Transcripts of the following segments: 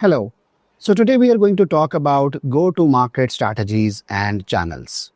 Hello. So today we are going to talk about go-to-market strategies and channels.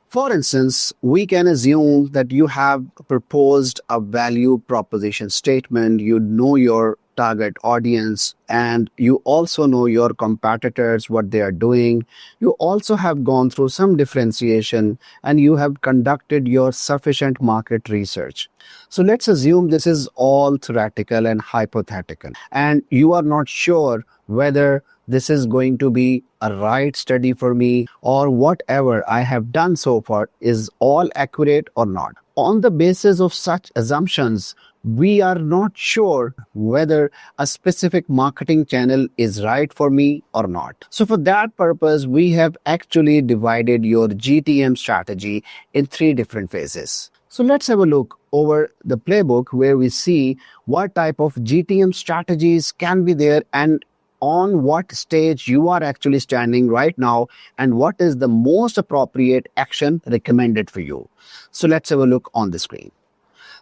For instance, we can assume that you have proposed a value proposition statement, you know your target audience, and you also know your competitors, what they are doing. You also have gone through some differentiation and you have conducted your sufficient market research. So let's assume this is all theoretical and hypothetical, and you are not sure whether this is going to be a right study for me or whatever I have done so far is all accurate or not. On the basis of such assumptions, we are not sure whether a specific marketing channel is right for me or not. So for that purpose, we have actually divided your GTM strategy in three different phases. So let's have a look over the playbook where we see what type of GTM strategies can be there and on what stage you are actually standing right now and what is the most appropriate action recommended for you. So let's have a look on the screen.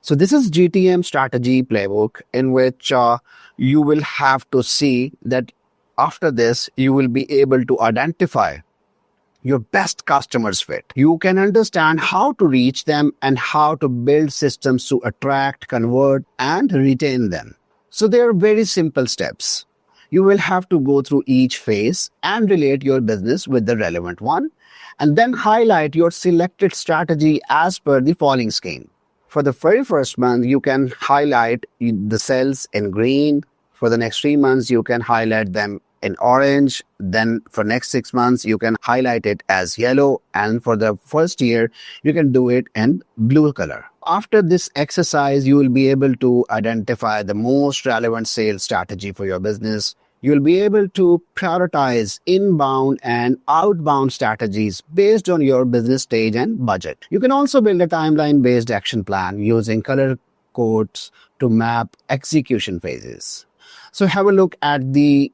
So this is GTM strategy playbook in which you will have to see that after this, you will be able to identify your best customers fit. You can understand how to reach them and how to build systems to attract, convert, and retain them. So there are very simple steps. You will have to go through each phase and relate your business with the relevant one, and then highlight your selected strategy as per the following scheme. For the very first month, you can highlight the cells in green. For the next 3 months, you can highlight them in orange. Then for next 6 months, you can highlight it as yellow. And for the first year, you can do it in blue color. After this exercise, you will be able to identify the most relevant sales strategy for your business. You'll be able to prioritize inbound and outbound strategies based on your business stage and budget. You can also build a timeline-based action plan using color codes to map execution phases. So have a look at the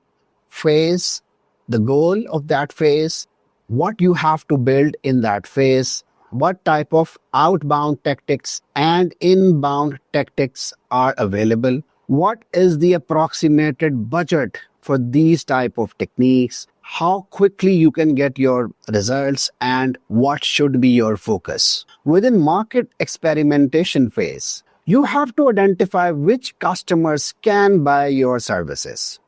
phase, the goal of that phase, what you have to build in that phase, what type of outbound tactics and inbound tactics are available, what is the approximated budget for these type of techniques, how quickly you can get your results, and what should be your focus. Within market experimentation phase, you have to identify which customers can buy your services.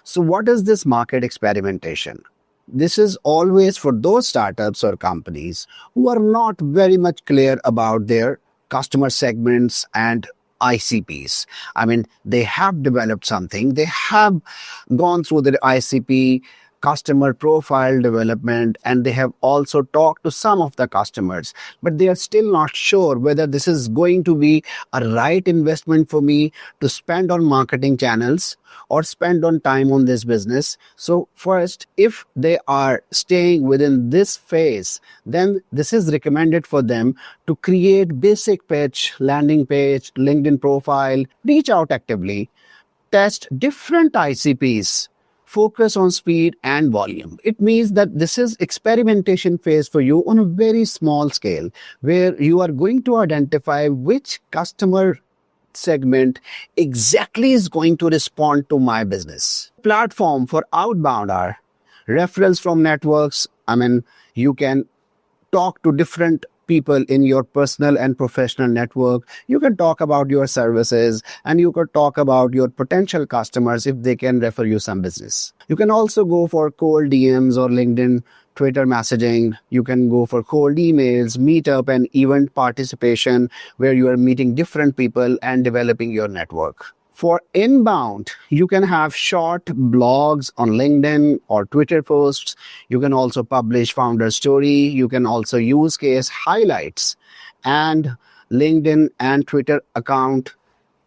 So what is this market experimentation? This is always for those startups or companies who are not very much clear about their customer segments and ICPs. I mean, they have developed something, they have gone through the ICP customer profile development, and they have also talked to some of the customers, but they are still not sure whether this is going to be a right investment for me to spend on marketing channels or spend on time on this business. So first, if they are staying within this phase, then this is recommended for them to create basic pitch, landing page, LinkedIn profile, reach out actively, test different ICPs, focus on speed and volume. It means that this is experimentation phase for you on a very small scale, where you are going to identify which customer segment exactly is going to respond to my business. Platform for outbound are referrals from networks. I mean, you can talk to different people in your personal and professional network. You can talk about your services and you could talk about your potential customers if they can refer you some business. You can also go for cold DMs or LinkedIn, Twitter messaging. You can go for cold emails, meetup, and event participation where you are meeting different people and developing your network. For inbound, you can have short blogs on LinkedIn or Twitter posts. You can also publish founder story. You can also use case highlights and LinkedIn and Twitter account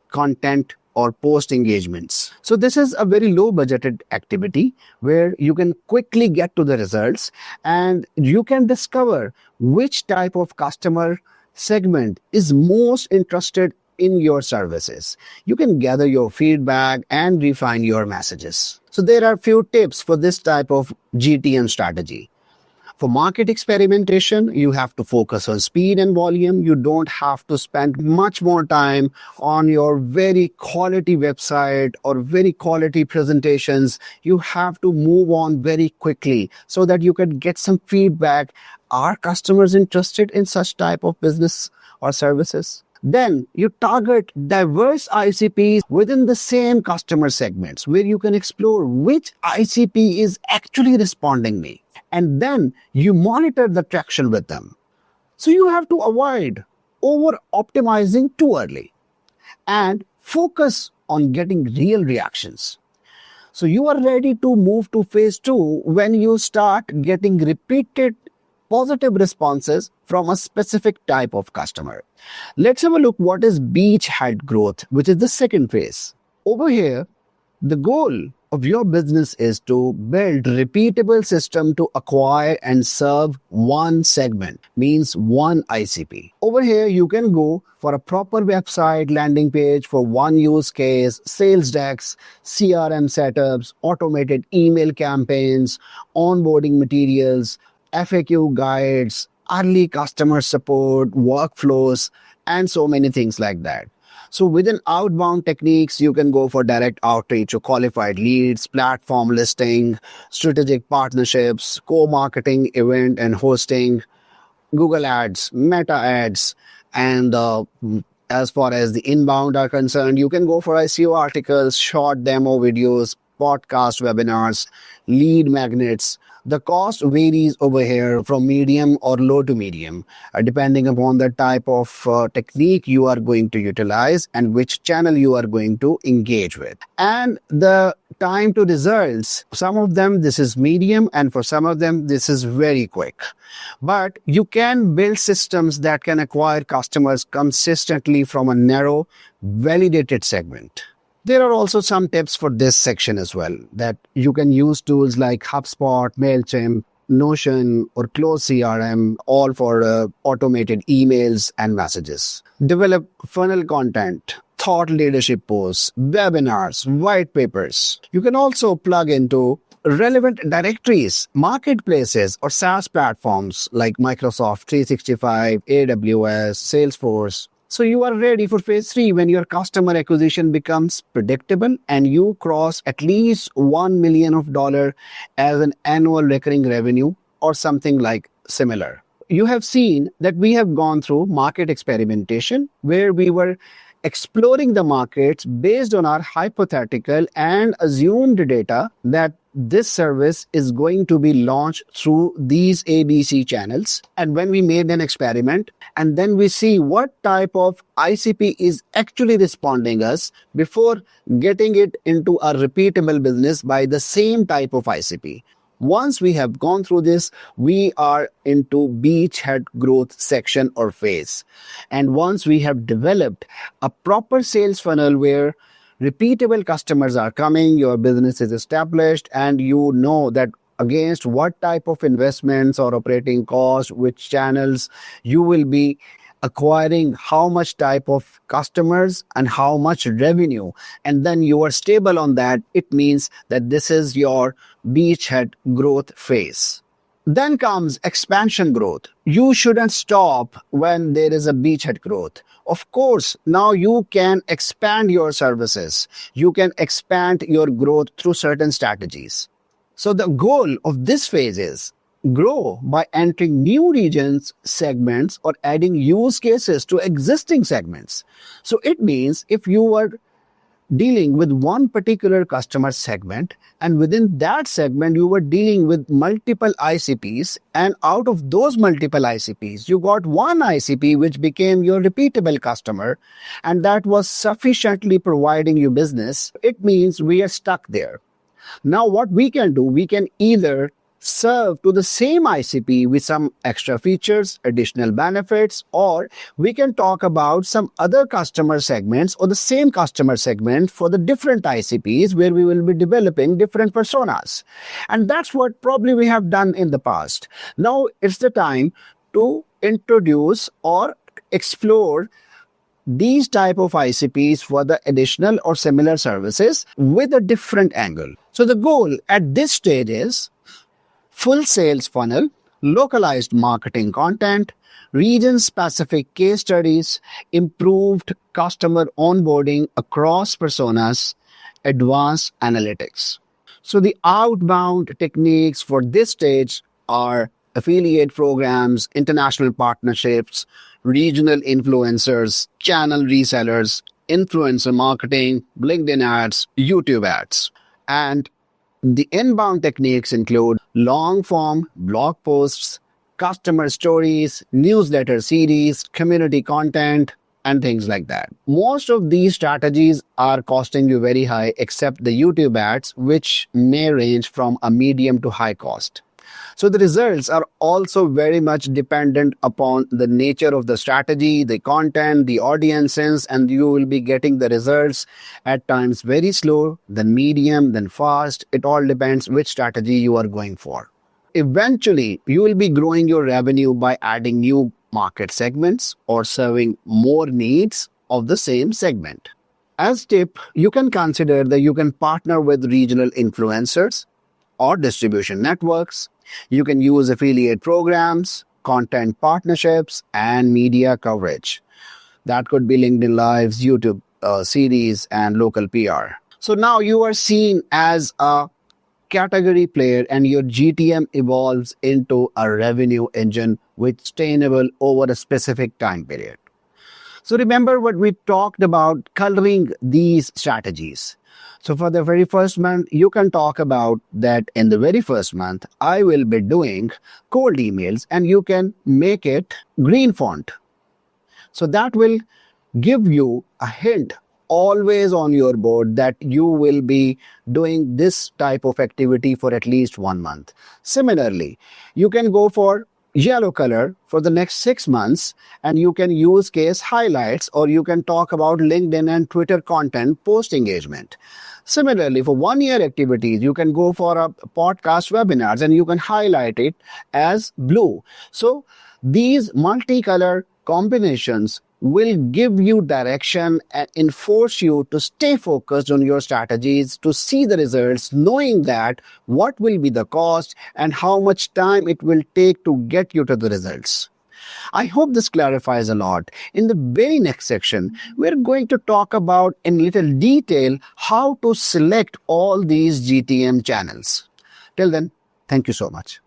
content or post engagements. So this is a very low budgeted activity where you can quickly get to the results and you can discover which type of customer segment is most interested in your services. You can gather your feedback and refine your messages. So there are few tips for this type of GTM strategy. For market experimentation, you have to focus on speed and volume. You don't have to spend much more time on your very quality website or very quality presentations. You have to move on very quickly so that you can get some feedback. Are customers interested in such type of business or services? Then you target diverse ICPs within the same customer segments where you can explore which ICP is actually responding me. And then you monitor the traction with them. So you have to avoid over optimizing too early and focus on getting real reactions. So you are ready to move to phase 2 when you start getting repeated positive responses from a specific type of customer. Let's have a look what is beachhead growth, which is the second phase. Over here, the goal of your business is to build repeatable system to acquire and serve one segment, means one ICP. Over here, you can go for a proper website landing page for one use case, sales decks, CRM setups, automated email campaigns, onboarding materials, FAQ guides, early customer support, workflows, and so many things like that. So within outbound techniques, you can go for direct outreach to qualified leads, platform listing, strategic partnerships, co-marketing, event and hosting, Google ads, meta ads, and as far as the inbound are concerned, you can go for SEO articles, short demo videos, podcast webinars, lead magnets. The cost varies over here from medium or low to medium, depending upon the type of technique you are going to utilize and which channel you are going to engage with. And the time to results, some of them this is medium and for some of them this is very quick. But you can build systems that can acquire customers consistently from a narrow, validated segment. There are also some tips for this section as well, that you can use tools like HubSpot, MailChimp, Notion, or Close CRM, all for automated emails and messages. Develop funnel content, thought leadership posts, webinars, white papers. You can also plug into relevant directories, marketplaces, or SaaS platforms like Microsoft 365, AWS, Salesforce. So you are ready for phase 3 when your customer acquisition becomes predictable and you cross at least $1 million as an annual recurring revenue or something like similar. You have seen that we have gone through market experimentation where we were exploring the markets based on our hypothetical and assumed data that this service is going to be launched through these ABC channels. And when we made an experiment and then we see what type of ICP is actually responding us before getting it into a repeatable business by the same type of ICP. Once we have gone through this, we are into beachhead growth section or phase. And once we have developed a proper sales funnel where repeatable customers are coming, your business is established, and you know that against what type of investments or operating costs, which channels you will be acquiring how much type of customers and how much revenue, and then you are stable on that, it means that this is your beachhead growth phase. Then comes expansion growth. You shouldn't stop when there is a beachhead growth. Of course, now you can expand your services. You can expand your growth through certain strategies. So the goal of this phase is grow by entering new regions, segments, or adding use cases to existing segments. So it means if you were dealing with one particular customer segment and within that segment you were dealing with multiple ICPs, and out of those multiple ICPs you got one ICP which became your repeatable customer and that was sufficiently providing you business, it means we are stuck there. Now what we can do, we can either serve to the same ICP with some extra features, additional benefits, or we can talk about some other customer segments or the same customer segment for the different ICPs where we will be developing different personas. And that's what probably we have done in the past. Now it's the time to introduce or explore these type of ICPs for the additional or similar services with a different angle. So the goal at this stage is full sales funnel, localized marketing content, region-specific case studies, improved customer onboarding across personas, advanced analytics. So the outbound techniques for this stage are affiliate programs, international partnerships, regional influencers, channel resellers, influencer marketing, LinkedIn ads, YouTube ads. And the inbound techniques include long form blog posts, customer stories, newsletter series, community content, and things like that. Most of these strategies are costing you very high, except the YouTube ads, which may range from a medium to high cost. So the results are also very much dependent upon the nature of the strategy, the content, the audiences, and you will be getting the results at times very slow, then medium, then fast. It all depends which strategy you are going for. Eventually, you will be growing your revenue by adding new market segments or serving more needs of the same segment. As tip, you can consider that you can partner with regional influencers or distribution networks. You can use affiliate programs, content partnerships, and media coverage. That could be LinkedIn Lives, YouTube series, and local PR. So now you are seen as a category player and your GTM evolves into a revenue engine which is sustainable over a specific time period. So remember what we talked about coloring these strategies. So for the very first month, you can talk about that in the very first month, I will be doing cold emails and you can make it green font. So that will give you a hint always on your board that you will be doing this type of activity for at least 1 month. Similarly, you can go for yellow color for the next 6 months and you can use case highlights or you can talk about LinkedIn and Twitter content post engagement. Similarly, for 1 year activities, you can go for a podcast webinars and you can highlight it as blue. So these multicolor combinations will give you direction and enforce you to stay focused on your strategies to see the results, knowing that what will be the cost and how much time it will take to get you to the results. I hope this clarifies a lot. In the very next section, we're going to talk about in little detail how to select all these GTM channels. Till then, thank you so much.